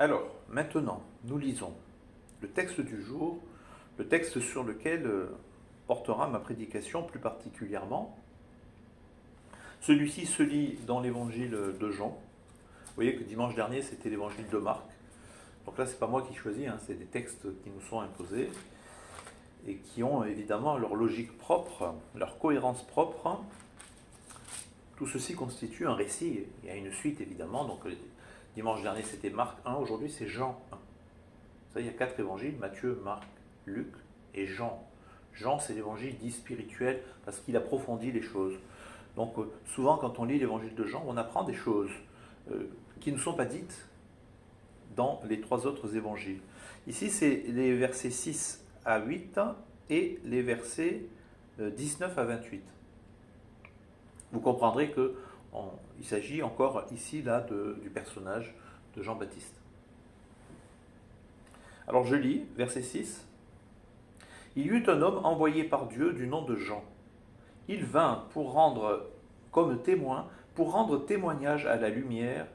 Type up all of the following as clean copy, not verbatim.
Alors, maintenant, nous lisons le texte du jour, le texte sur lequel portera ma prédication plus particulièrement. Celui-ci se lit dans l'évangile de Jean. Vous voyez que dimanche dernier, c'était l'évangile de Marc. Donc là, ce n'est pas moi qui choisis, c'est des textes qui nous sont imposés et qui ont évidemment leur logique propre, leur cohérence propre. Tout ceci constitue un récit. Il y a une suite, évidemment. Donc, dimanche dernier, c'était Marc 1. Aujourd'hui, c'est Jean 1. Ça, il y a 4 évangiles, Matthieu, Marc, Luc et Jean. Jean, c'est l'évangile dit spirituel parce qu'il approfondit les choses. Donc, souvent, quand on lit l'évangile de Jean, on apprend des choses qui ne sont pas dites dans les 3 autres évangiles. Ici, c'est les versets 6 à 8 et les versets 19 à 28. Vous comprendrez qu'il s'agit encore ici là du personnage de Jean-Baptiste. Alors je lis, verset 6. Il y eut un homme envoyé par Dieu du nom de Jean. Il vint pour rendre témoignage à la lumière,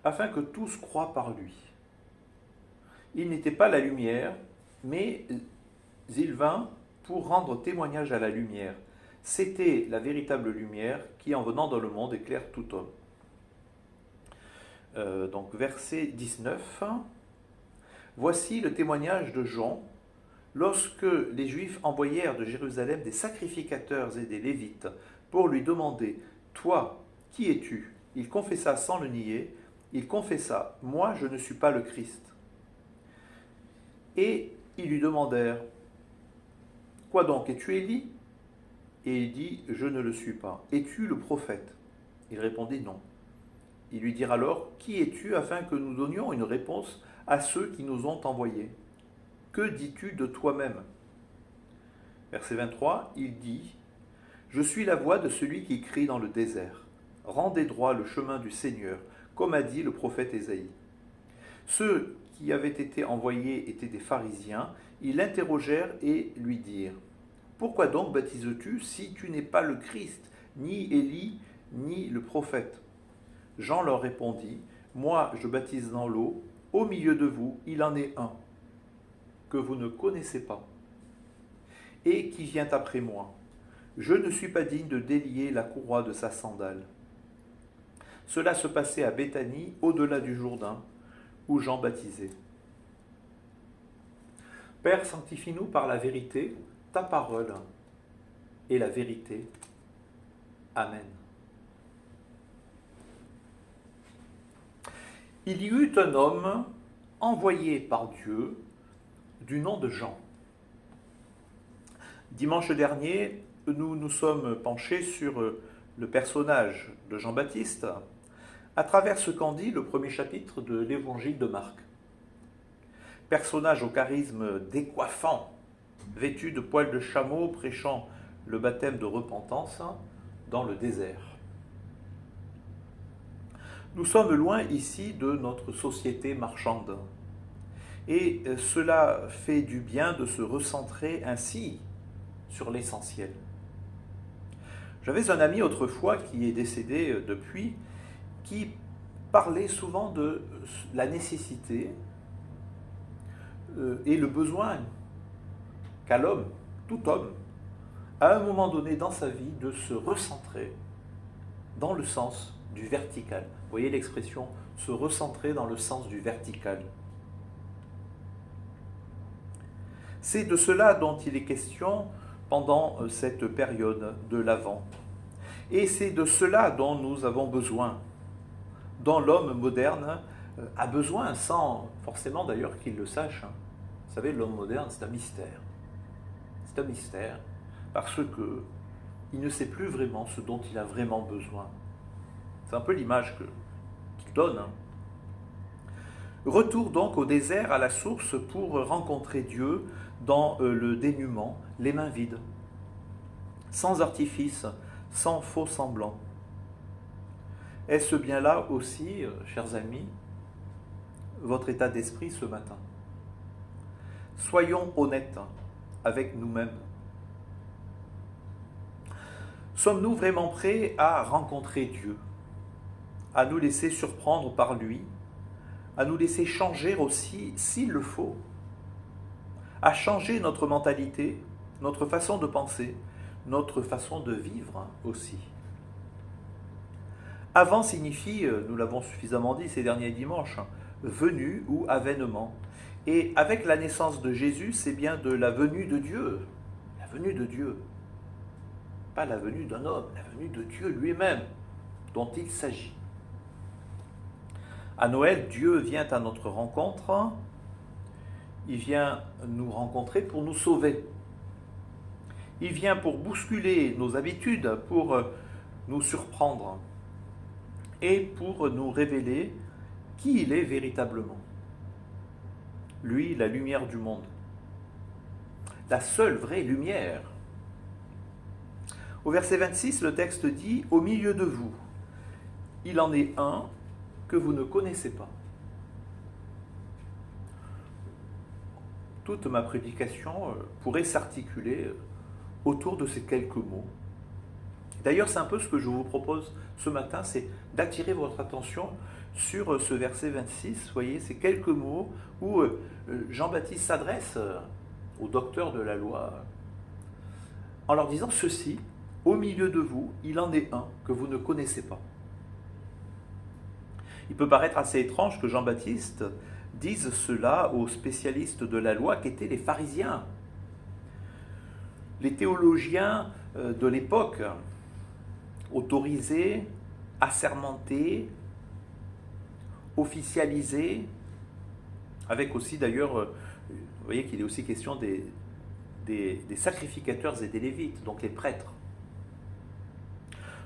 afin que tous croient par lui. Il n'était pas la lumière, mais il vint pour rendre témoignage à la lumière. C'était la véritable lumière qui, en venant dans le monde, éclaire tout homme. Donc verset 19. Voici le témoignage de Jean, lorsque les Juifs envoyèrent de Jérusalem des sacrificateurs et des Lévites pour lui demander « Toi, qui es-tu » Il confessa sans le nier, il confessa « Moi, je ne suis pas le Christ ». Et ils lui demandèrent « Quoi donc, es-tu Élie » Et il dit « Je ne le suis pas. Es-tu le prophète » Il répondit « Non ». Ils lui dirent alors « Qui es-tu afin que nous donnions une réponse à ceux qui nous ont envoyés ? Que dis-tu de toi-même » Verset 23, il dit « Je suis la voix de celui qui crie dans le désert. Rendez droit le chemin du Seigneur, comme a dit le prophète Ésaïe. » Ceux qui avaient été envoyés étaient des pharisiens. Ils l'interrogèrent et lui dirent « Pourquoi donc baptises-tu si tu n'es pas le Christ, ni Élie, ni le prophète ?» Jean leur répondit « Moi, je baptise dans l'eau. Au milieu de vous, il en est un que vous ne connaissez pas et qui vient après moi. Je ne suis pas digne de délier la courroie de sa sandale. » Cela se passait à Béthanie, au-delà du Jourdain, où Jean baptisait. Père, sanctifie-nous par la vérité, ta parole est la vérité. Amen. Il y eut un homme envoyé par Dieu du nom de Jean. Dimanche dernier, nous nous sommes penchés sur le personnage de Jean-Baptiste à travers ce qu'en dit le premier chapitre de l'évangile de Marc. Personnage au charisme décoiffant, vêtu de poils de chameau, prêchant le baptême de repentance dans le désert. Nous sommes loin ici de notre société marchande. Et cela fait du bien de se recentrer ainsi sur l'essentiel. J'avais un ami autrefois qui est décédé depuis, qui parlait souvent de la nécessité et le besoin qu'a l'homme, tout homme, à un moment donné dans sa vie, de se recentrer dans le sens du vertical. Vous voyez l'expression « se recentrer dans le sens du vertical ». C'est de cela dont il est question pendant cette période de l'Avent. Et c'est de cela dont nous avons besoin, dont l'homme moderne a besoin, sans forcément d'ailleurs qu'il le sache. Vous savez, l'homme moderne, c'est un mystère. C'est un mystère parce qu'il ne sait plus vraiment ce dont il a vraiment besoin. C'est un peu l'image qu'il donne. Retour donc au désert, à la source, pour rencontrer Dieu dans le dénuement, les mains vides, sans artifice, sans faux semblant. Est-ce bien là aussi, chers amis, votre état d'esprit ce matin? Soyons honnêtes avec nous-mêmes. Sommes-nous vraiment prêts à rencontrer Dieu, à nous laisser surprendre par lui, à nous laisser changer aussi, s'il le faut, à changer notre mentalité, notre façon de penser, notre façon de vivre aussi. Avant signifie, nous l'avons suffisamment dit ces derniers dimanches, venue ou avènement. Et avec la naissance de Jésus, c'est bien de la venue de Dieu. La venue de Dieu. Pas la venue d'un homme, la venue de Dieu lui-même, dont il s'agit. À Noël, Dieu vient à notre rencontre. Il vient nous rencontrer pour nous sauver. Il vient pour bousculer nos habitudes, pour nous surprendre et pour nous révéler qui il est véritablement. Lui, la lumière du monde. La seule vraie lumière. Au verset 26, le texte dit « Au milieu de vous, il en est un que vous ne connaissez pas. » Toute ma prédication pourrait s'articuler autour de ces quelques mots. D'ailleurs, c'est un peu ce que je vous propose ce matin, c'est d'attirer votre attention sur ce verset 26. Vous voyez, ces quelques mots où Jean-Baptiste s'adresse aux docteurs de la loi en leur disant ceci, au milieu de vous, il en est un que vous ne connaissez pas. Il peut paraître assez étrange que Jean-Baptiste dise cela aux spécialistes de la loi qu'étaient les pharisiens, les théologiens de l'époque, autorisés, assermentés, officialisés, avec aussi d'ailleurs, vous voyez qu'il est aussi question des sacrificateurs et des lévites, donc les prêtres.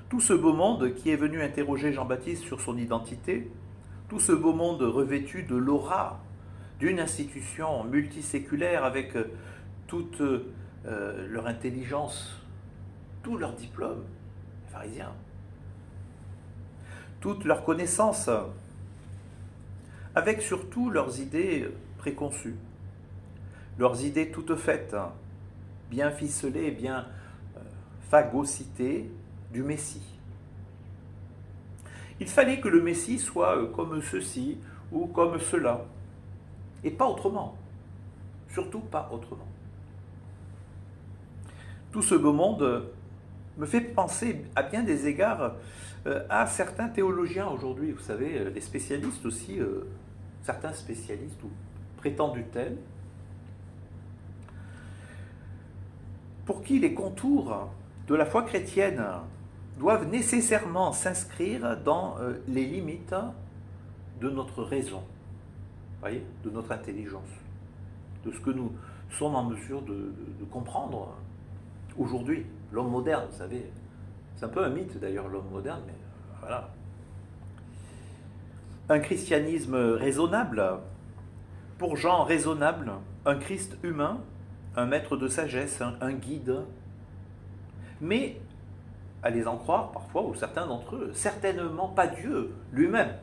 Tout ce beau monde qui est venu interroger Jean-Baptiste sur son identité, tout ce beau monde revêtu de l'aura d'une institution multiséculaire avec toute leur intelligence, tout leur diplôme, les pharisiens, toute leur connaissance, avec surtout leurs idées préconçues, leurs idées toutes faites, bien ficelées, bien phagocytées du Messie. Il fallait que le Messie soit comme ceci ou comme cela, et pas autrement, surtout pas autrement. Tout ce beau monde me fait penser à bien des égards à certains théologiens aujourd'hui, vous savez, les spécialistes aussi, certains spécialistes ou prétendus tels, pour qui les contours de la foi chrétienne doivent nécessairement s'inscrire dans les limites de notre raison, voyez, de notre intelligence, de ce que nous sommes en mesure de comprendre aujourd'hui. L'homme moderne, vous savez, c'est un peu un mythe d'ailleurs, l'homme moderne, mais voilà. Un christianisme raisonnable, pour Jean raisonnable, un Christ humain, un maître de sagesse, un guide, mais, à les en croire parfois, ou certains d'entre eux, certainement pas Dieu lui-même.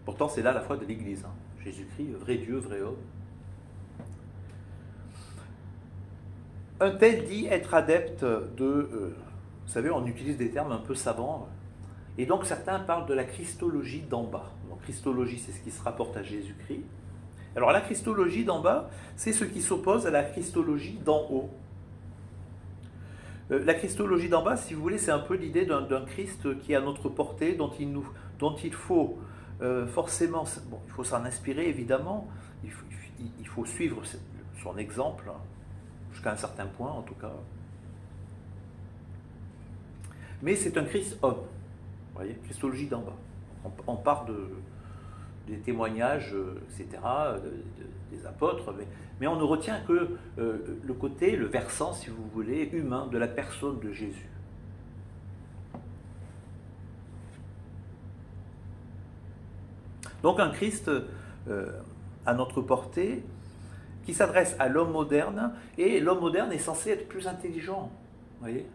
Pourtant, c'est là la foi de l'Église. Jésus-Christ, vrai Dieu, vrai homme. Un tel dit être adepte de... vous savez, on utilise des termes un peu savants. Et donc, certains parlent de la christologie d'en bas. Donc, christologie, c'est ce qui se rapporte à Jésus-Christ. Alors, la christologie d'en bas, c'est ce qui s'oppose à la christologie d'en haut. La christologie d'en bas, si vous voulez, c'est un peu l'idée d'un Christ qui est à notre portée, dont il faut forcément, bon, il faut s'en inspirer évidemment, il faut suivre son exemple, jusqu'à un certain point en tout cas. Mais c'est un Christ homme, vous voyez, christologie d'en bas. On part des témoignages, etc., des apôtres, mais on ne retient que le côté, le versant, si vous voulez, humain de la personne de Jésus. Donc un Christ à notre portée, qui s'adresse à l'homme moderne, et l'homme moderne est censé être plus intelligent, vous voyez,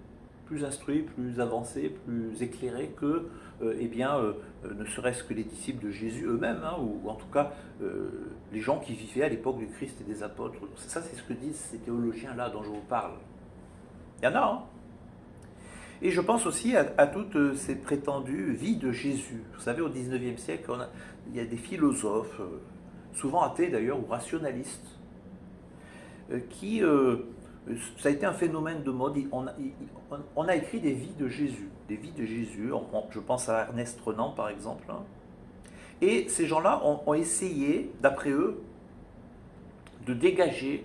plus instruit, plus avancé, plus éclairé que, ne serait-ce que les disciples de Jésus eux-mêmes, ou en tout cas les gens qui vivaient à l'époque du Christ et des apôtres. Ça, c'est ce que disent ces théologiens-là dont je vous parle. Il y en a, Et je pense aussi à toutes ces prétendues vies de Jésus. Vous savez, au XIXe siècle, il y a des philosophes, souvent athées d'ailleurs, ou rationalistes, qui, ça a été un phénomène de mode. On a écrit des vies de Jésus, des vies de Jésus. Je pense à Ernest Renan par exemple. Hein. Et ces gens-là ont essayé, d'après eux, de dégager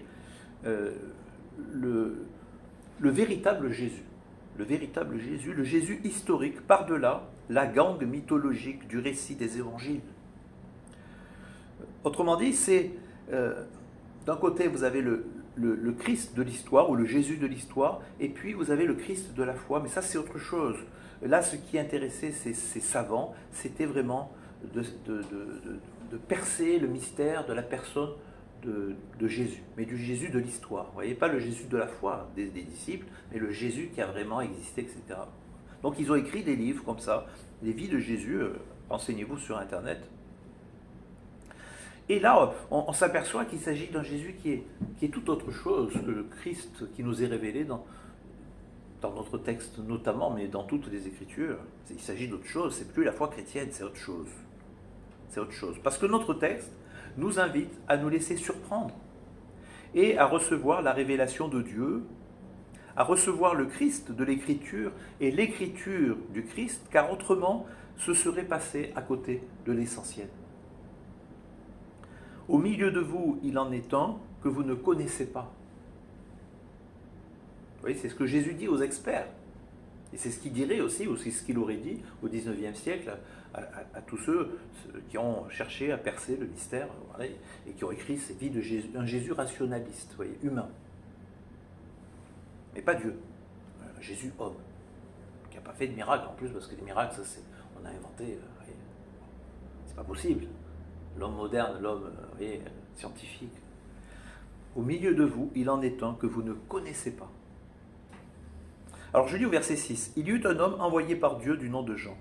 le véritable Jésus. Le véritable Jésus, le Jésus historique, par-delà la gangue mythologique du récit des évangiles. Autrement dit, c'est d'un côté, vous avez le Christ de l'histoire, ou le Jésus de l'histoire, et puis vous avez le Christ de la foi, mais ça c'est autre chose. Là, ce qui intéressait ces savants, c'était vraiment de percer le mystère de la personne de Jésus, mais du Jésus de l'histoire. Vous voyez, pas le Jésus de la foi des disciples, mais le Jésus qui a vraiment existé, etc. Donc ils ont écrit des livres comme ça, les vies de Jésus, renseignez-vous sur Internet. Et là, on s'aperçoit qu'il s'agit d'un Jésus qui est tout autre chose que le Christ qui nous est révélé dans notre texte notamment, mais dans toutes les Écritures. Il s'agit d'autre chose, c'est plus la foi chrétienne, c'est autre chose. C'est autre chose. Parce que notre texte nous invite à nous laisser surprendre et à recevoir la révélation de Dieu, à recevoir le Christ de l'Écriture et l'Écriture du Christ, car autrement, ce serait passer à côté de l'essentiel. Au milieu de vous, il en est un que vous ne connaissez pas. Vous voyez, c'est ce que Jésus dit aux experts. Et c'est ce qu'il dirait aussi, ou c'est ce qu'il aurait dit au XIXe siècle à tous ceux qui ont cherché à percer le mystère, voilà, et qui ont écrit ces vies de Jésus, un Jésus rationaliste, vous voyez, humain. Mais pas Dieu. Un Jésus homme, qui n'a pas fait de miracle en plus, parce que les miracles, ça, on a inventé, c'est pas possible. L'homme moderne, l'homme scientifique. Au milieu de vous, il en est un que vous ne connaissez pas. Alors je lis au verset 6. Il y eut un homme envoyé par Dieu du nom de Jean.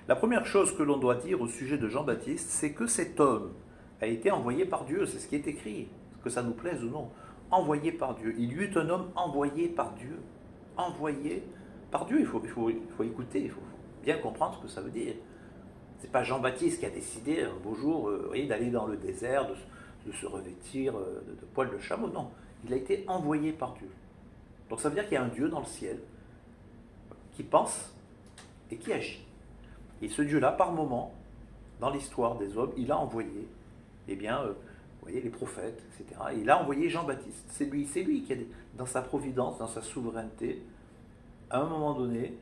La première chose que l'on doit dire au sujet de Jean-Baptiste, c'est que cet homme a été envoyé par Dieu. C'est ce qui est écrit, que ça nous plaise ou non. Envoyé par Dieu. Il y eut un homme envoyé par Dieu. Envoyé par Dieu. Il faut écouter, il faut bien comprendre ce que ça veut dire. Ce n'est pas Jean-Baptiste qui a décidé un beau jour d'aller dans le désert, de se revêtir de poils de chameau. Non, il a été envoyé par Dieu. Donc ça veut dire qu'il y a un Dieu dans le ciel qui pense et qui agit. Et ce Dieu-là, par moment, dans l'histoire des hommes, il a envoyé, vous voyez, les prophètes, etc. Et il a envoyé Jean-Baptiste. C'est lui qui a, dans sa providence, dans sa souveraineté, à un moment donné,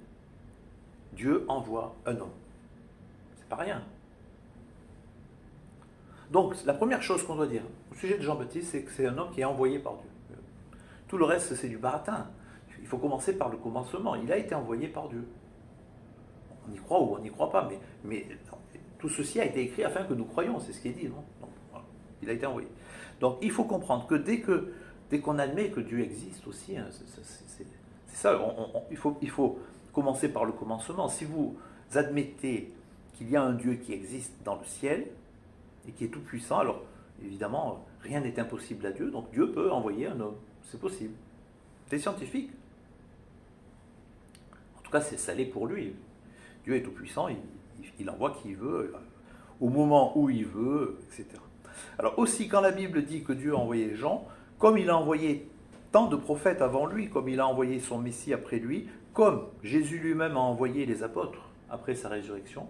Dieu envoie un homme. C'est pas rien. Donc, la première chose qu'on doit dire au sujet de Jean-Baptiste, c'est que c'est un homme qui est envoyé par Dieu. Tout le reste, c'est du baratin. Il faut commencer par le commencement. Il a été envoyé par Dieu. On y croit ou on n'y croit pas, mais tout ceci a été écrit afin que nous croyions, c'est ce qui est dit, non? Donc, voilà. Il a été envoyé. Donc, il faut comprendre que dès qu'on admet que Dieu existe aussi, hein, c'est ça, il faut commencer par le commencement. Si vous admettez qu'il y a un Dieu qui existe dans le ciel et qui est tout puissant, alors évidemment, rien n'est impossible à Dieu, donc Dieu peut envoyer un homme. C'est possible. C'est scientifique. En tout cas, ça l'est pour lui. Dieu est tout puissant, il envoie qui il veut, au moment où il veut, etc. Alors aussi, quand la Bible dit que Dieu a envoyé Jean, comme il a envoyé tant de prophètes avant lui, comme il a envoyé son Messie après lui, comme Jésus lui-même a envoyé les apôtres après sa résurrection,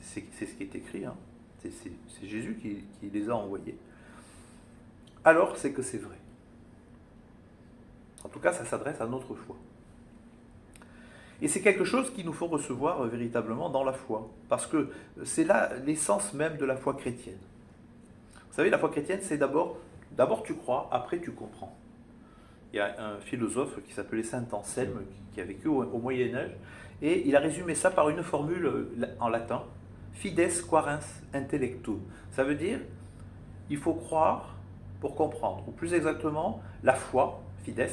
c'est ce qui est écrit, hein. C'est Jésus qui les a envoyés, alors c'est que c'est vrai. En tout cas, ça s'adresse à notre foi. Et c'est quelque chose qu'il nous faut recevoir véritablement dans la foi, parce que c'est là l'essence même de la foi chrétienne. Vous savez, la foi chrétienne, c'est d'abord tu crois, après tu comprends. Il y a un philosophe qui s'appelait saint Anselme, qui a vécu au Moyen-Âge, et il a résumé ça par une formule en latin, fides quarens intellectum. Ça veut dire, il faut croire pour comprendre, ou plus exactement, la foi, fides,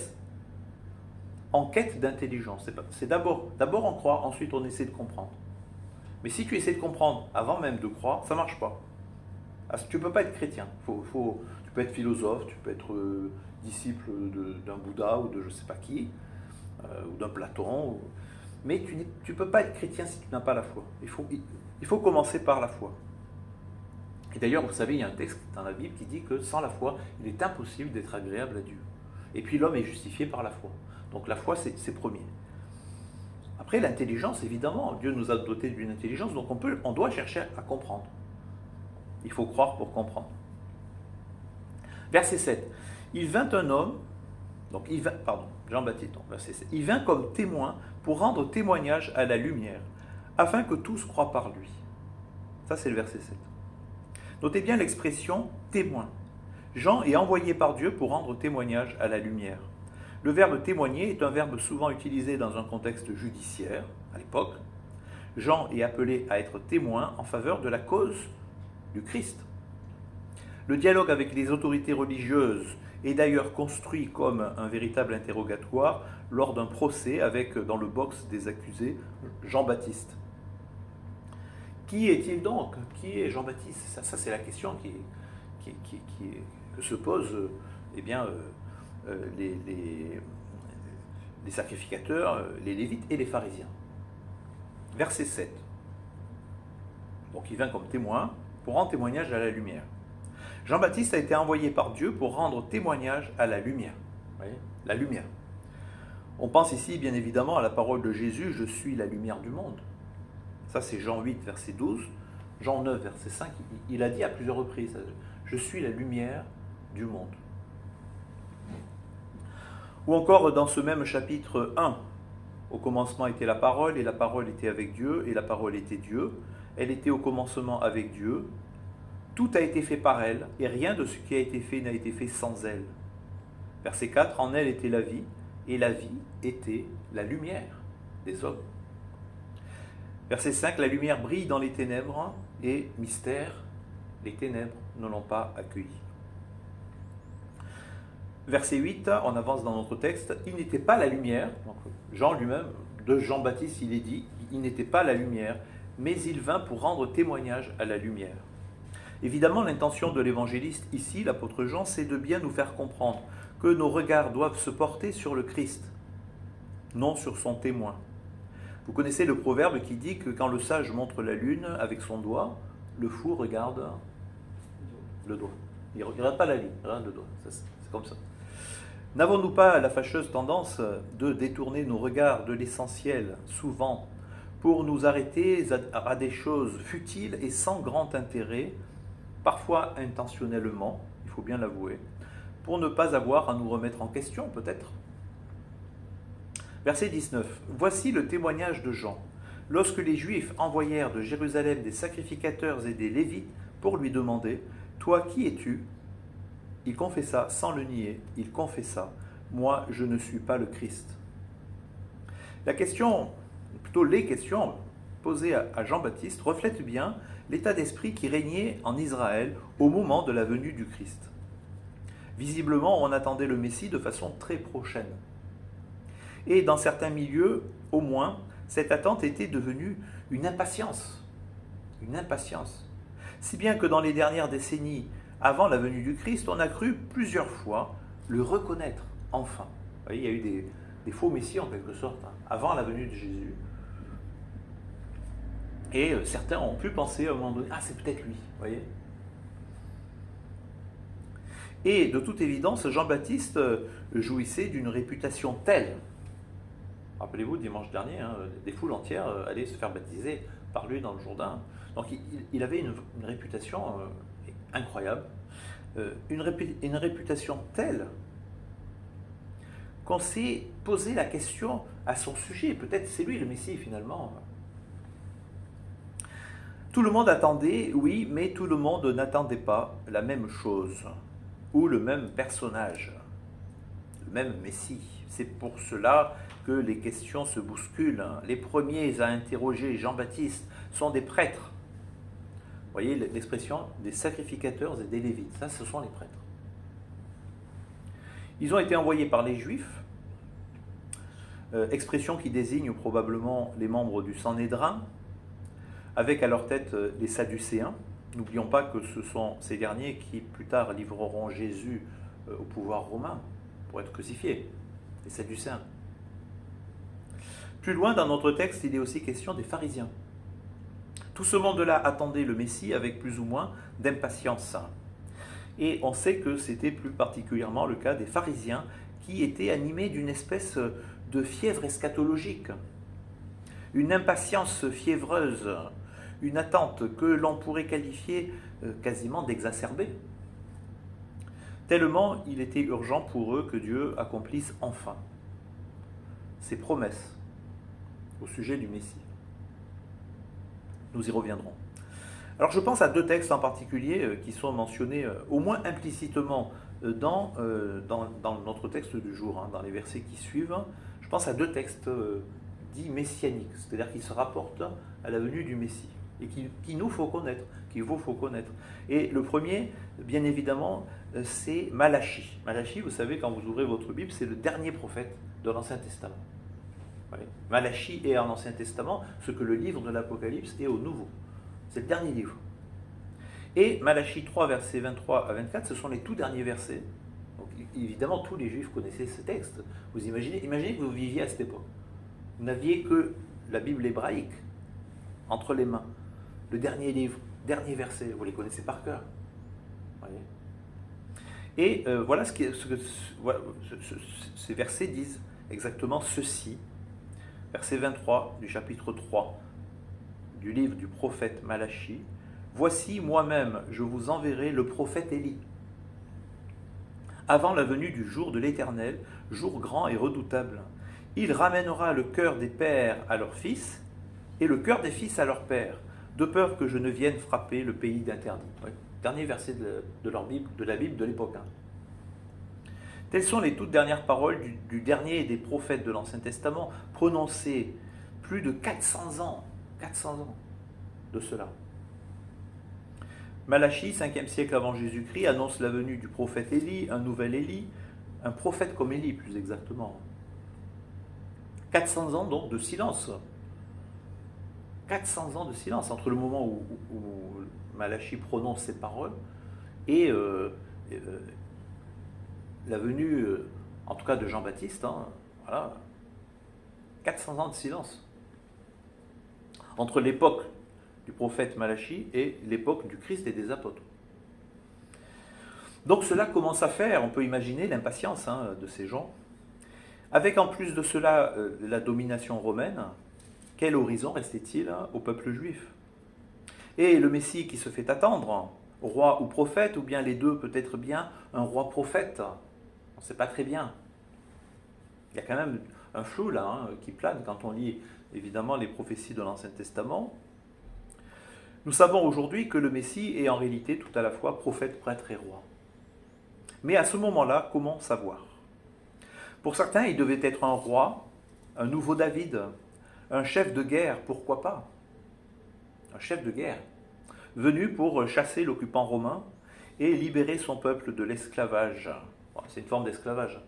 en quête d'intelligence. C'est d'abord on croit, ensuite on essaie de comprendre. Mais si tu essaies de comprendre avant même de croire, ça ne marche pas. Tu ne peux pas être chrétien. Tu peux être philosophe, tu peux être disciple d'un Bouddha ou de je ne sais pas qui. ou d'un Platon, mais tu ne peux pas être chrétien si tu n'as pas la foi. Il faut commencer par la foi. Et d'ailleurs, vous savez, il y a un texte dans la Bible qui dit que sans la foi, il est impossible d'être agréable à Dieu. Et puis l'homme est justifié par la foi. Donc la foi, c'est premier. Après, l'intelligence, évidemment, Dieu nous a dotés d'une intelligence, donc on doit chercher à comprendre. Il faut croire pour comprendre. Verset 7. Il vint un homme, donc Jean-Baptiste, verset 7. Il vint comme témoin pour rendre témoignage à la lumière, afin que tous croient par lui. Ça, c'est le verset 7. Notez bien l'expression témoin. Jean est envoyé par Dieu pour rendre témoignage à la lumière. Le verbe témoigner est un verbe souvent utilisé dans un contexte judiciaire, à l'époque. Jean est appelé à être témoin en faveur de la cause du Christ. Le dialogue avec les autorités religieuses est d'ailleurs construit comme un véritable interrogatoire lors d'un procès avec, dans le box des accusés, Jean-Baptiste. Qui est-il donc? Qui est Jean-Baptiste? Ça c'est la question que se posent les sacrificateurs, les lévites et les pharisiens. Verset 7. Donc il vient comme témoin pour rendre témoignage à la lumière. Jean-Baptiste a été envoyé par Dieu pour rendre témoignage à la lumière. Vous voyez, la lumière. On pense ici bien évidemment à la parole de Jésus, je suis la lumière du monde. Ça c'est Jean 8, verset 12. Jean 9, verset 5, il a dit à plusieurs reprises, je suis la lumière du monde. Ou encore dans ce même chapitre 1, au commencement était la parole, et la parole était avec Dieu, et la parole était Dieu. Elle était au commencement avec Dieu. Tout a été fait par elle, et rien de ce qui a été fait n'a été fait sans elle. Verset 4, en elle était la vie, et la vie était la lumière des hommes. Verset 5, la lumière brille dans les ténèbres, et mystère, les ténèbres ne l'ont pas accueilli. Verset 8, on avance dans notre texte, il n'était pas la lumière, donc Jean lui-même, de Jean-Baptiste, il est dit, il n'était pas la lumière, mais il vint pour rendre témoignage à la lumière. Évidemment, l'intention de l'évangéliste ici, l'apôtre Jean, c'est de bien nous faire comprendre que nos regards doivent se porter sur le Christ, non sur son témoin. Vous connaissez le proverbe qui dit que quand le sage montre la lune avec son doigt, le fou regarde le doigt. Il ne regarde pas la ligne, il regarde le doigt. C'est comme ça. N'avons-nous pas la fâcheuse tendance de détourner nos regards de l'essentiel, souvent, pour nous arrêter à des choses futiles et sans grand intérêt, parfois intentionnellement, il faut bien l'avouer, pour ne pas avoir à nous remettre en question, peut-être? Verset 19. Voici le témoignage de Jean. Lorsque les Juifs envoyèrent de Jérusalem des sacrificateurs et des Lévites pour lui demander « Toi, qui es-tu » Il confessa, sans le nier, il confessa « Moi, je ne suis pas le Christ ». La question, plutôt les questions posées à Jean-Baptiste reflètent bien l'état d'esprit qui régnait en Israël au moment de la venue du Christ. Visiblement, on attendait le Messie de façon très prochaine. Et dans certains milieux, au moins, cette attente était devenue une impatience. Une impatience. Si bien que dans les dernières décennies, avant la venue du Christ, on a cru plusieurs fois le reconnaître, enfin. Vous voyez, il y a eu des faux messies en quelque sorte, avant la venue de Jésus. Et certains ont pu penser à un moment donné, ah c'est peut-être lui, vous voyez. Et de toute évidence, Jean-Baptiste jouissait d'une réputation telle. Rappelez-vous, dimanche dernier, des foules entières allaient se faire baptiser par lui dans le Jourdain. Donc il avait une réputation incroyable, une réputation telle qu'on s'est posé la question à son sujet. Peut-être c'est lui le Messie finalement. Tout le monde attendait, oui, mais tout le monde n'attendait pas la même chose, ou le même personnage, le même Messie. C'est pour cela que les questions se bousculent. Les premiers à interroger Jean-Baptiste sont des prêtres. Vous voyez l'expression des sacrificateurs et des lévites. Ça, ce sont les prêtres. Ils ont été envoyés par les Juifs, expression qui désigne probablement les membres du Sanhédrin, avec à leur tête les Sadducéens. N'oublions pas que ce sont ces derniers qui plus tard livreront Jésus au pouvoir romain pour être crucifié, les Sadducéens. Plus loin dans notre texte, il est aussi question des pharisiens. Tout ce monde-là attendait le Messie avec plus ou moins d'impatience. Et on sait que c'était plus particulièrement le cas des pharisiens qui étaient animés d'une espèce de fièvre eschatologique, une impatience fiévreuse, une attente que l'on pourrait qualifier quasiment d'exacerbée. Tellement il était urgent pour eux que Dieu accomplisse enfin ses promesses au sujet du Messie. Nous y reviendrons. Alors je pense à deux textes en particulier qui sont mentionnés au moins implicitement dans notre texte du jour, dans les versets qui suivent. Je pense à deux textes dits messianiques, c'est-à-dire qui se rapportent à la venue du Messie et qu'il nous faut connaître, qu'il vous faut connaître. Et le premier, bien évidemment, c'est Malachie. Malachie, vous savez, quand vous ouvrez votre Bible, c'est le dernier prophète de l'Ancien Testament. Malachie est en Ancien Testament ce que le livre de l'Apocalypse est au Nouveau. C'est le dernier livre. Et Malachie 3, versets 23 à 24, ce sont les tout derniers versets. Donc, évidemment, tous les Juifs connaissaient ce texte. Vous imaginez que vous viviez à cette époque. Vous n'aviez que la Bible hébraïque entre les mains. Le dernier livre, dernier verset, vous les connaissez par cœur. Voyez. Et voilà ces versets disent exactement ceci. Verset 23 du chapitre 3 du livre du prophète Malachie. Voici, moi-même, je vous enverrai le prophète Élie, avant la venue du jour de l'Éternel, jour grand et redoutable. Il ramènera le cœur des pères à leurs fils, et le cœur des fils à leurs pères, de peur que je ne vienne frapper le pays d'interdit. Oui. Dernier verset de la Bible de l'époque. Telles sont les toutes dernières paroles du dernier des prophètes de l'Ancien Testament, prononcées plus de 400 ans de cela. Malachie, 5e siècle avant Jésus-Christ, annonce la venue du prophète Élie, un nouvel Élie, un prophète comme Élie plus exactement. 400 ans donc de silence. 400 ans de silence entre le moment où Malachie prononce ces paroles et la venue, en tout cas de Jean-Baptiste. Voilà. 400 ans de silence entre l'époque du prophète Malachie et l'époque du Christ et des apôtres. Donc cela commence à faire, on peut imaginer l'impatience de ces gens. Avec en plus de cela la domination romaine, quel horizon restait-il au peuple juif? Et le Messie qui se fait attendre, roi ou prophète, ou bien les deux, peut-être bien un roi prophète, on ne sait pas très bien. Il y a quand même un flou là qui plane quand on lit évidemment les prophéties de l'Ancien Testament. Nous savons aujourd'hui que le Messie est en réalité tout à la fois prophète, prêtre et roi. Mais à ce moment-là, comment savoir? Pour certains, il devait être un roi, un nouveau David, un chef de guerre, pourquoi pas? Un chef de guerre, venu pour chasser l'occupant romain et libérer son peuple de l'esclavage. Bon, c'est une forme d'esclavage.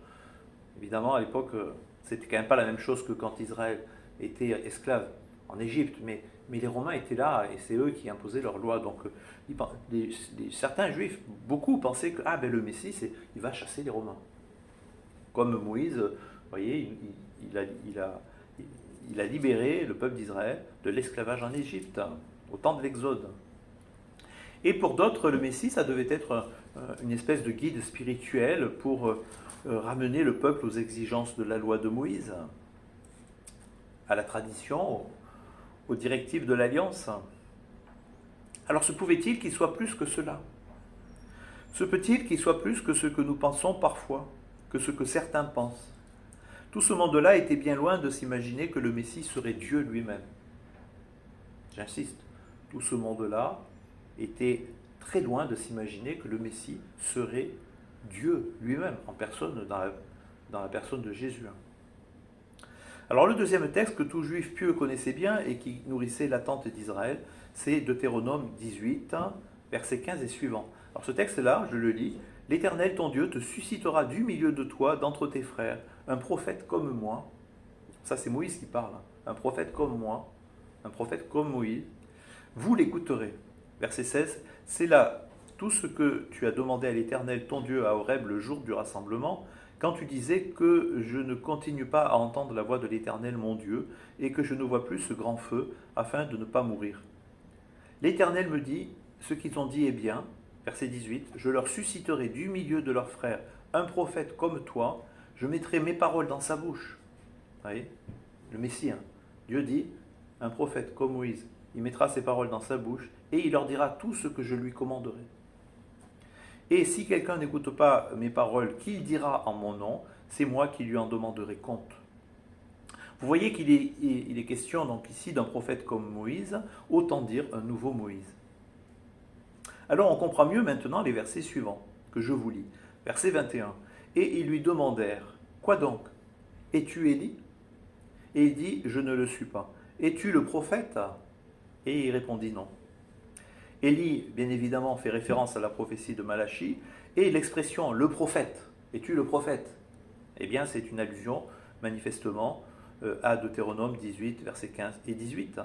Évidemment, à l'époque, c'était quand même pas la même chose que quand Israël était esclave en Égypte, mais les Romains étaient là et c'est eux qui imposaient leurs lois. Donc certains Juifs, beaucoup pensaient que le Messie, il va chasser les Romains. Comme Moïse, vous voyez, il a libéré le peuple d'Israël de l'esclavage en Égypte, au temps de l'Exode. Et pour d'autres, le Messie, ça devait être une espèce de guide spirituel pour ramener le peuple aux exigences de la loi de Moïse, à la tradition, aux directives de l'Alliance. Alors se pouvait-il qu'il soit plus que cela? Se peut-il qu'il soit plus que ce que nous pensons parfois, que ce que certains pensent? Tout ce monde-là était bien loin de s'imaginer que le Messie serait Dieu lui-même. J'insiste, tout ce monde-là était très loin de s'imaginer que le Messie serait Dieu lui-même, en personne, dans la personne de Jésus. Alors le deuxième texte que tout juif pieux connaissait bien et qui nourrissait l'attente d'Israël, c'est Deutéronome 18, versets 15 et suivants. Alors ce texte-là, je le lis. « L'Éternel ton Dieu te suscitera du milieu de toi, d'entre tes frères, un prophète comme moi. » Ça c'est Moïse qui parle. Un prophète comme moi, un prophète comme Moïse. Vous l'écouterez. Verset 16. « C'est là tout ce que tu as demandé à l'Éternel ton Dieu à Horeb le jour du rassemblement, quand tu disais que je ne continue pas à entendre la voix de l'Éternel mon Dieu, et que je ne vois plus ce grand feu, afin de ne pas mourir. L'Éternel me dit, ce qu'ils ont dit est bien, verset 18, je leur susciterai du milieu de leurs frères un prophète comme toi, je mettrai mes paroles dans sa bouche. Vous voyez, le Messie, hein. Dieu dit, un prophète comme Moïse, il mettra ses paroles dans sa bouche, et il leur dira tout ce que je lui commanderai. Et si quelqu'un n'écoute pas mes paroles qu'il dira en mon nom, c'est moi qui lui en demanderai compte. Vous voyez qu'il est question donc ici d'un prophète comme Moïse, autant dire un nouveau Moïse. Alors on comprend mieux maintenant les versets suivants que je vous lis. Verset 21. Et ils lui demandèrent, quoi donc? Es-tu Élie? Et il dit, je ne le suis pas. Es-tu le prophète? Et il répondit non. Élie, bien évidemment, fait référence à la prophétie de Malachie, et l'expression le prophète. Es-tu le prophète? Eh bien, c'est une allusion, manifestement, à Deutéronome 18, versets 15 et 18.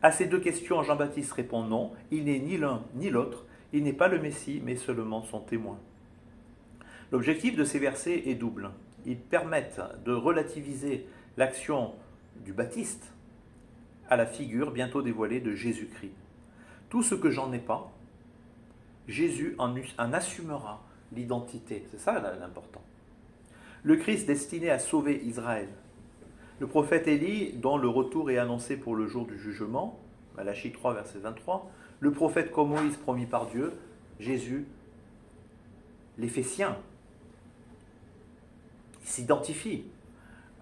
À ces deux questions, Jean-Baptiste répond non, il n'est ni l'un ni l'autre, il n'est pas le Messie, mais seulement son témoin. L'objectif de ces versets est double. Ils permettent de relativiser l'action du Baptiste à la figure bientôt dévoilée de Jésus-Christ. Tout ce que j'en ai pas, Jésus en assumera l'identité. C'est ça l'important. Le Christ destiné à sauver Israël. Le prophète Élie, dont le retour est annoncé pour le jour du jugement, Malachie 3, verset 23, le prophète comme Moïse promis par Dieu, Jésus les fait siens. Il s'identifie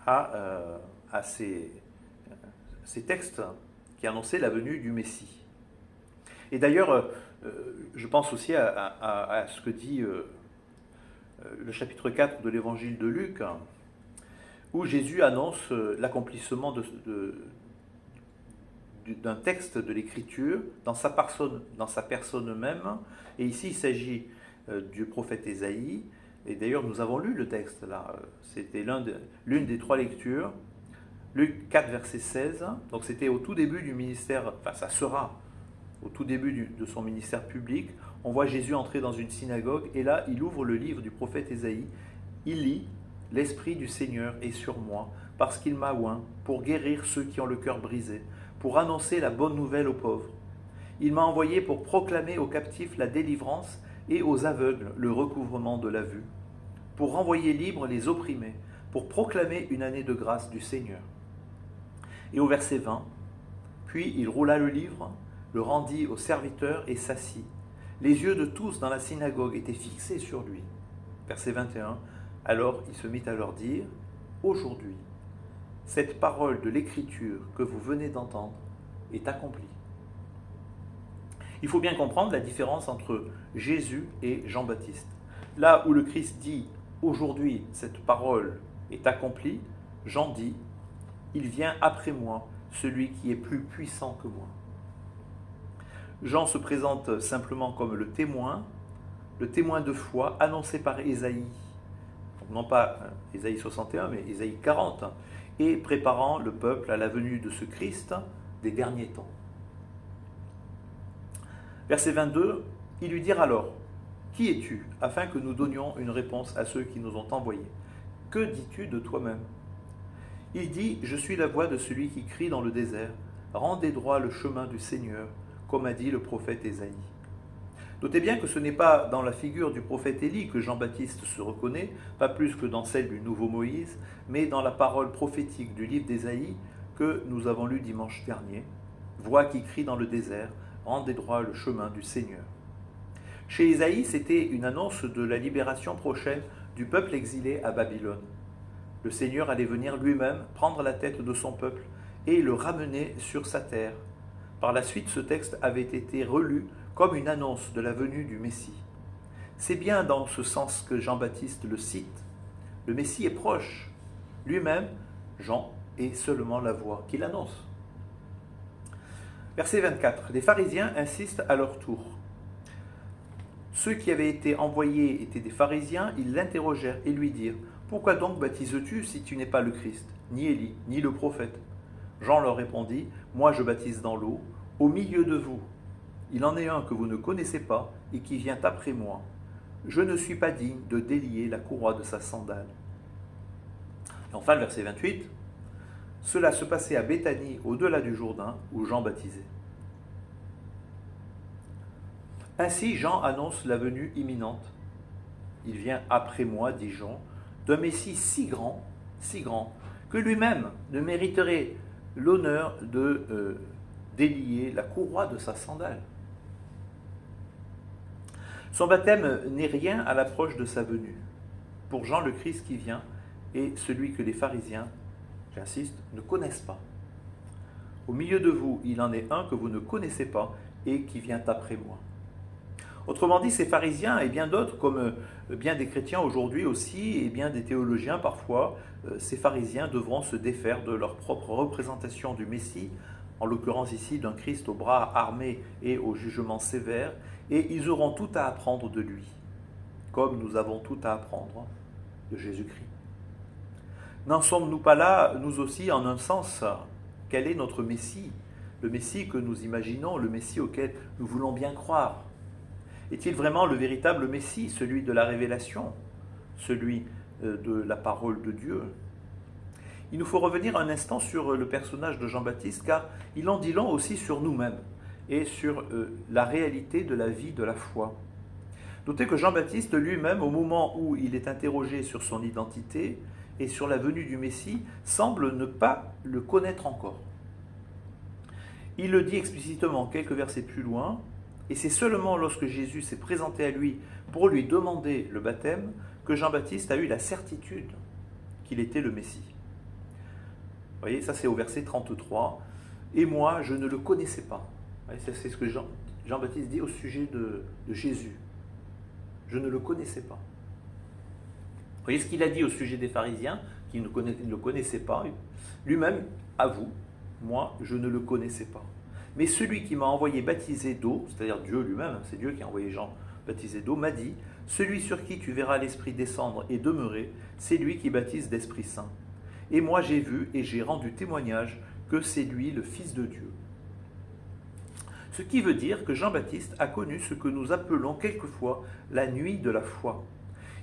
à ces textes qui annonçaient la venue du Messie. Et d'ailleurs, je pense aussi à ce que dit le chapitre 4 de l'évangile de Luc, où Jésus annonce l'accomplissement d'un texte de l'Écriture dans sa personne même. Et ici, il s'agit du prophète Ésaïe. Et d'ailleurs, nous avons lu le texte là. C'était l'une des trois lectures. Luc 4, verset 16. Donc c'était au tout début du ministère, enfin ça sera au tout début de son ministère public. On voit Jésus entrer dans une synagogue et là, il ouvre le livre du prophète Ésaïe. Il lit « L'Esprit du Seigneur est sur moi, parce qu'il m'a oint pour guérir ceux qui ont le cœur brisé, pour annoncer la bonne nouvelle aux pauvres. Il m'a envoyé pour proclamer aux captifs la délivrance et aux aveugles le recouvrement de la vue, pour renvoyer libres les opprimés, pour proclamer une année de grâce du Seigneur. » Et au verset 20, « Puis il roula le livre, le rendit au serviteur et s'assit. Les yeux de tous dans la synagogue étaient fixés sur lui. » Verset 21, « Alors il se mit à leur dire, « Aujourd'hui, cette parole de l'Écriture que vous venez d'entendre est accomplie. » Il faut bien comprendre la différence entre Jésus et Jean-Baptiste. Là où le Christ dit « Aujourd'hui, cette parole est accomplie », Jean dit « Il vient après moi, celui qui est plus puissant que moi. » Jean se présente simplement comme le témoin de foi annoncé par Ésaïe. Donc non pas Ésaïe 61, mais Ésaïe 40, et préparant le peuple à la venue de ce Christ des derniers temps. Verset 22, ils lui dirent alors, « Qui es-tu » afin que nous donnions une réponse à ceux qui nous ont envoyés. « Que dis-tu de toi-même » Il dit, « Je suis la voix de celui qui crie dans le désert, rendez droit le chemin du Seigneur, comme a dit le prophète Ésaïe. » Notez bien que ce n'est pas dans la figure du prophète Élie que Jean-Baptiste se reconnaît, pas plus que dans celle du nouveau Moïse, mais dans la parole prophétique du livre d'Ésaïe que nous avons lu dimanche dernier. Voix qui crie dans le désert, rendez droit le chemin du Seigneur. Chez Ésaïe, c'était une annonce de la libération prochaine du peuple exilé à Babylone. Le Seigneur allait venir lui-même prendre la tête de son peuple et le ramener sur sa terre. Par la suite, ce texte avait été relu comme une annonce de la venue du Messie. C'est bien dans ce sens que Jean-Baptiste le cite. Le Messie est proche. Lui-même, Jean, est seulement la voix qu'il annonce. Verset 24. Les pharisiens insistent à leur tour. Ceux qui avaient été envoyés étaient des pharisiens, ils l'interrogèrent et lui dirent « Pourquoi donc baptises-tu si tu n'es pas le Christ, ni Élie, ni le prophète ?» Jean leur répondit « Moi je baptise dans l'eau, au milieu de vous. Il en est un que vous ne connaissez pas et qui vient après moi. je ne suis pas digne de délier la courroie de sa sandale. Et enfin, le verset 28, cela se passait à Béthanie, au-delà du Jourdain, où Jean baptisait. Ainsi, Jean annonce la venue imminente. Il vient après moi, dit Jean, d'un Messie si grand, que lui-même ne mériterait l'honneur de délier la courroie de sa sandale. Son baptême n'est rien à l'approche de sa venue. Pour Jean, le Christ qui vient est celui que les pharisiens, j'insiste, ne connaissent pas. Au milieu de vous, il en est un que vous ne connaissez pas et qui vient après moi. Autrement dit, ces pharisiens et bien d'autres, comme bien des chrétiens aujourd'hui aussi, et bien des théologiens parfois, ces pharisiens devront se défaire de leur propre représentation du Messie, en l'occurrence ici d'un Christ aux bras armés et au jugement sévère, et ils auront tout à apprendre de lui, comme nous avons tout à apprendre de Jésus-Christ. N'en sommes-nous pas là, nous aussi, en un sens? Quel est notre Messie? Le Messie que nous imaginons, le Messie auquel nous voulons bien croire. Est-il vraiment le véritable Messie, celui de la révélation, celui de la parole de Dieu? Il nous faut revenir un instant sur le personnage de Jean-Baptiste, car il en dit long aussi sur nous-mêmes et sur la réalité de la vie de la foi. Notez que Jean-Baptiste lui-même, au moment où il est interrogé sur son identité et sur la venue du Messie, semble ne pas le connaître encore. Il le dit explicitement quelques versets plus loin, et c'est seulement lorsque Jésus s'est présenté à lui pour lui demander le baptême que Jean-Baptiste a eu la certitude qu'il était le Messie. Vous voyez, ça c'est au verset 33. « Et moi, je ne le connaissais pas. » C'est ce que Jean-Baptiste dit au sujet de Jésus. « Je ne le connaissais pas. » Vous voyez ce qu'il a dit au sujet des pharisiens, qui ne le connaissaient pas. Lui-même avoue, « Moi, je ne le connaissais pas. » Mais celui qui m'a envoyé baptiser d'eau, c'est-à-dire Dieu lui-même, c'est Dieu qui a envoyé Jean baptiser d'eau, m'a dit, celui sur qui tu verras l'Esprit descendre et demeurer, c'est lui qui baptise d'Esprit Saint. Et moi j'ai vu et j'ai rendu témoignage que c'est lui le Fils de Dieu. Ce qui veut dire que Jean-Baptiste a connu ce que nous appelons quelquefois la nuit de la foi.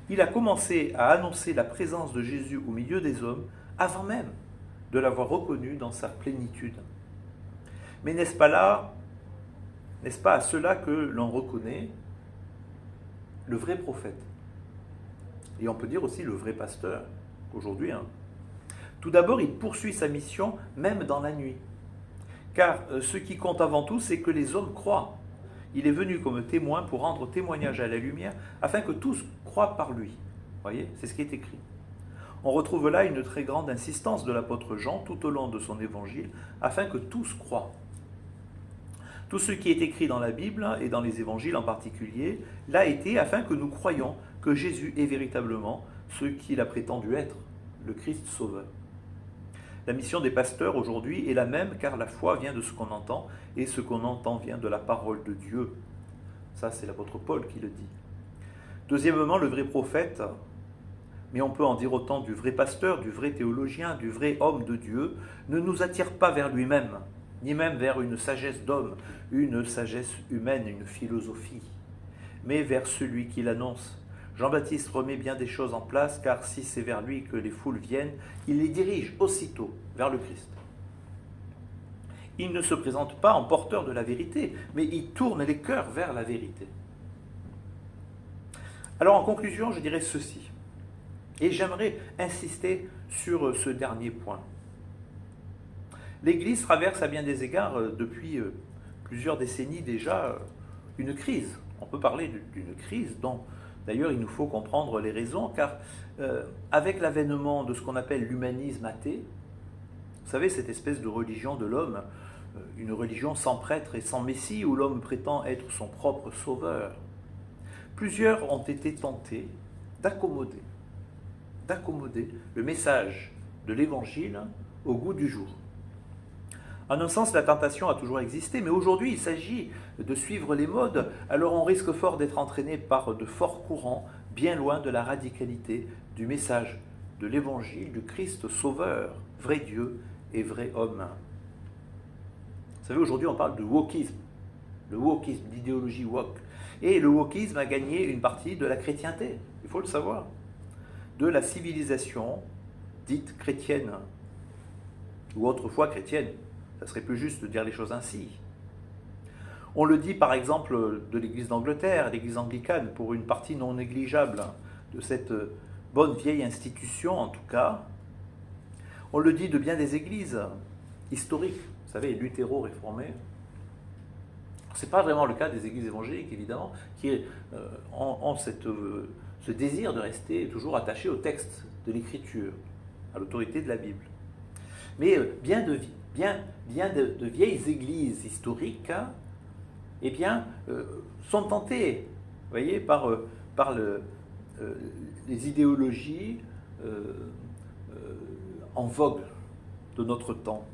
Il a commencé à annoncer la présence de Jésus au milieu des hommes avant même de l'avoir reconnu dans sa plénitude. Mais n'est-ce pas là, n'est-ce pas à cela que l'on reconnaît le vrai prophète? Et on peut dire aussi le vrai pasteur, aujourd'hui. Tout d'abord, il poursuit sa mission même dans la nuit. Car ce qui compte avant tout, c'est que les hommes croient. Il est venu comme témoin pour rendre témoignage à la lumière, afin que tous croient par lui. Vous voyez, c'est ce qui est écrit. On retrouve là une très grande insistance de l'apôtre Jean tout au long de son évangile, afin que tous croient. Tout ce qui est écrit dans la Bible, et dans les évangiles en particulier, l'a été afin que nous croyions que Jésus est véritablement ce qu'il a prétendu être, le Christ sauveur. La mission des pasteurs aujourd'hui est la même, car la foi vient de ce qu'on entend, et ce qu'on entend vient de la parole de Dieu. Ça, c'est l'apôtre Paul qui le dit. Deuxièmement, le vrai prophète, mais on peut en dire autant du vrai pasteur, du vrai théologien, du vrai homme de Dieu, ne nous attire pas vers lui-même, ni même vers une sagesse d'homme, une sagesse humaine, une philosophie, mais vers celui qui l'annonce. Jean-Baptiste remet bien des choses en place, car si c'est vers lui que les foules viennent, il les dirige aussitôt vers le Christ. Il ne se présente pas en porteur de la vérité, mais il tourne les cœurs vers la vérité. Alors en conclusion, je dirais ceci, et j'aimerais insister sur ce dernier point. L'Église traverse à bien des égards, depuis plusieurs décennies déjà, une crise. On peut parler d'une crise dont, d'ailleurs, il nous faut comprendre les raisons, car avec l'avènement de ce qu'on appelle l'humanisme athée, vous savez, cette espèce de religion de l'homme, une religion sans prêtre et sans messie, où l'homme prétend être son propre sauveur, plusieurs ont été tentés d'accommoder le message de l'Évangile au goût du jour. En un sens, la tentation a toujours existé, mais aujourd'hui, il s'agit de suivre les modes, alors on risque fort d'être entraîné par de forts courants, bien loin de la radicalité du message de l'Évangile, du Christ sauveur, vrai Dieu et vrai homme. Vous savez, aujourd'hui, on parle de wokisme. le wokisme, l'idéologie woke. Et le wokisme a gagné une partie de la chrétienté, il faut le savoir, de la civilisation dite chrétienne, ou autrefois chrétienne. Ça serait plus juste de dire les choses ainsi. On le dit par exemple de l'Église d'Angleterre, l'Église anglicane, pour une partie non négligeable de cette bonne vieille institution en tout cas. On le dit de bien des églises historiques, vous savez, luthéro-réformées. Ce n'est pas vraiment le cas des églises évangéliques, évidemment, qui ont ce désir de rester toujours attachés au texte de l'Écriture, à l'autorité de la Bible. Mais bien de vieilles églises historiques eh bien, sont tentées, vous voyez, par les idéologies en vogue de notre temps.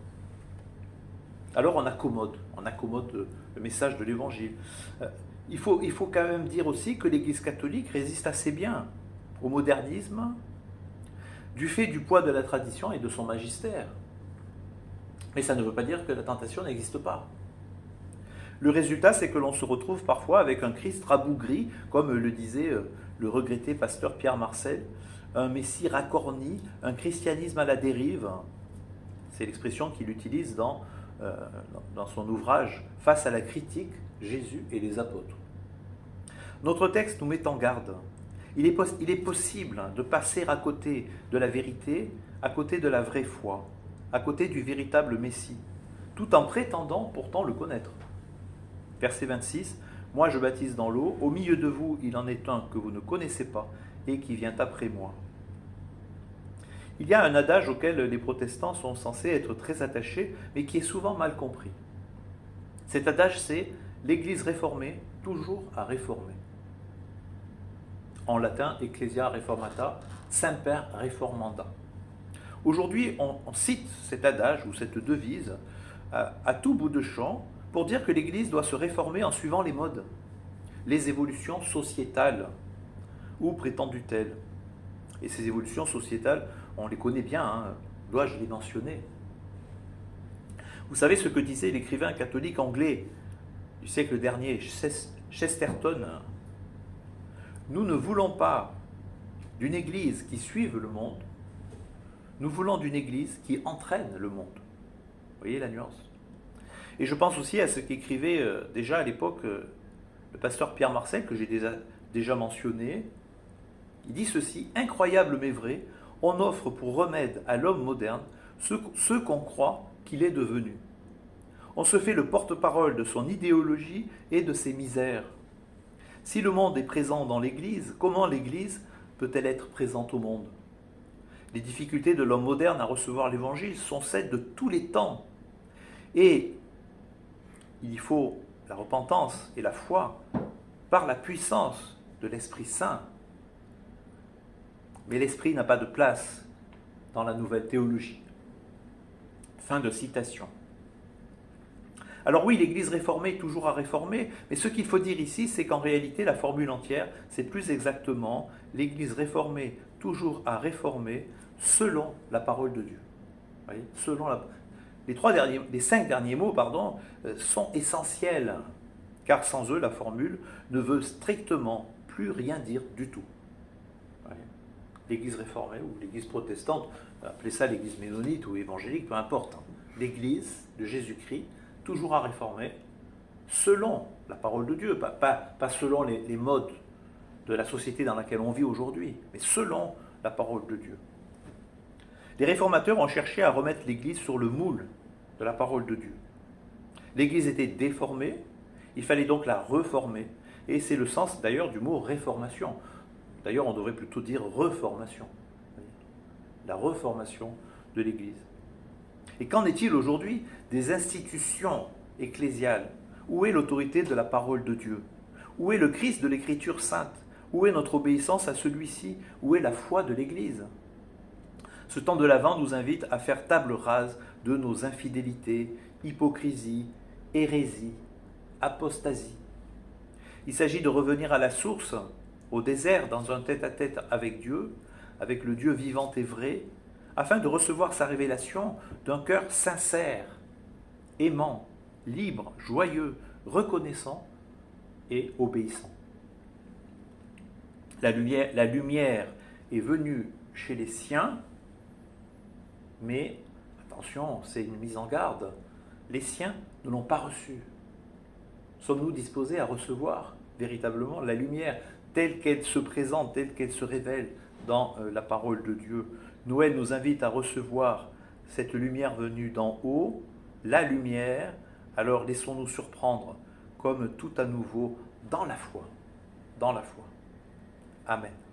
Alors on accommode le message de l'Évangile. Il faut quand même dire aussi que l'Église catholique résiste assez bien au modernisme du fait du poids de la tradition et de son magistère. Mais ça ne veut pas dire que la tentation n'existe pas. Le résultat, c'est que l'on se retrouve parfois avec un Christ rabougri, comme le disait le regretté pasteur Pierre Marcel, un Messie racorni, un christianisme à la dérive. C'est l'expression qu'il utilise dans son ouvrage « Face à la critique, Jésus et les apôtres ». Notre texte nous met en garde. Il est possible de passer à côté de la vérité, à côté de la vraie foi, à côté du véritable Messie, tout en prétendant pourtant le connaître. Verset 26, « Moi je baptise dans l'eau, au milieu de vous il en est un que vous ne connaissez pas et qui vient après moi. » Il y a un adage auquel les protestants sont censés être très attachés, mais qui est souvent mal compris. Cet adage, c'est « l'Église réformée, toujours à réformer ». En latin, Ecclesia Reformata, Semper Reformanda. Aujourd'hui, on cite cet adage ou cette devise à tout bout de champ pour dire que l'Église doit se réformer en suivant les modes, les évolutions sociétales, ou prétendues telles. Et ces évolutions sociétales, on les connaît bien, hein, dois-je les mentionner? Vous savez ce que disait l'écrivain catholique anglais du siècle dernier, Chesterton? Nous ne voulons pas d'une Église qui suive le monde, nous voulons d'une Église qui entraîne le monde. Vous voyez la nuance? Et je pense aussi à ce qu'écrivait déjà à l'époque le pasteur Pierre Marcel, que j'ai déjà mentionné. Il dit ceci: « Incroyable mais vrai, on offre pour remède à l'homme moderne ce qu'on croit qu'il est devenu. On se fait le porte-parole de son idéologie et de ses misères. Si le monde est présent dans l'Église, comment l'Église peut-elle être présente au monde? Les difficultés de l'homme moderne à recevoir l'Évangile sont celles de tous les temps. Et il faut la repentance et la foi par la puissance de l'Esprit Saint. Mais l'Esprit n'a pas de place dans la nouvelle théologie. » Fin de citation. Alors oui, l'Église réformée est toujours à réformer, mais ce qu'il faut dire ici, c'est qu'en réalité, la formule entière, c'est plus exactement l'Église réformée toujours à réformer selon la parole de Dieu. Vous voyez, selon les 5 derniers mots, sont essentiels, car sans eux, la formule ne veut strictement plus rien dire du tout. L'Église réformée ou l'Église protestante, appelez ça l'Église ménonite ou évangélique, peu importe. L'Église de Jésus-Christ, toujours à réformer, selon la parole de Dieu, pas selon les modes de la société dans laquelle on vit aujourd'hui, mais selon la parole de Dieu. Les réformateurs ont cherché à remettre l'Église sur le moule de la parole de Dieu. L'Église était déformée, il fallait donc la reformer, et c'est le sens d'ailleurs du mot réformation. D'ailleurs, on devrait plutôt dire reformation. La reformation de l'Église. Et qu'en est-il aujourd'hui des institutions ecclésiales? Où est l'autorité de la parole de Dieu? Où est le Christ de l'Écriture sainte? Où est notre obéissance à celui-ci? Où est la foi de l'Église? Ce temps de l'Avent nous invite à faire table rase de nos infidélités, hypocrisie, hérésie, apostasie. Il s'agit de revenir à la source, au désert, dans un tête-à-tête avec Dieu, avec le Dieu vivant et vrai, afin de recevoir sa révélation d'un cœur sincère, aimant, libre, joyeux, reconnaissant et obéissant. La lumière est venue chez les siens, mais attention, c'est une mise en garde. Les siens ne l'ont pas reçue. Sommes-nous disposés à recevoir véritablement la lumière telle qu'elle se présente, telle qu'elle se révèle dans la parole de Dieu? Noël nous invite à recevoir cette lumière venue d'en haut, la lumière. Alors laissons-nous surprendre comme tout à nouveau dans la foi. Dans la foi. Amen.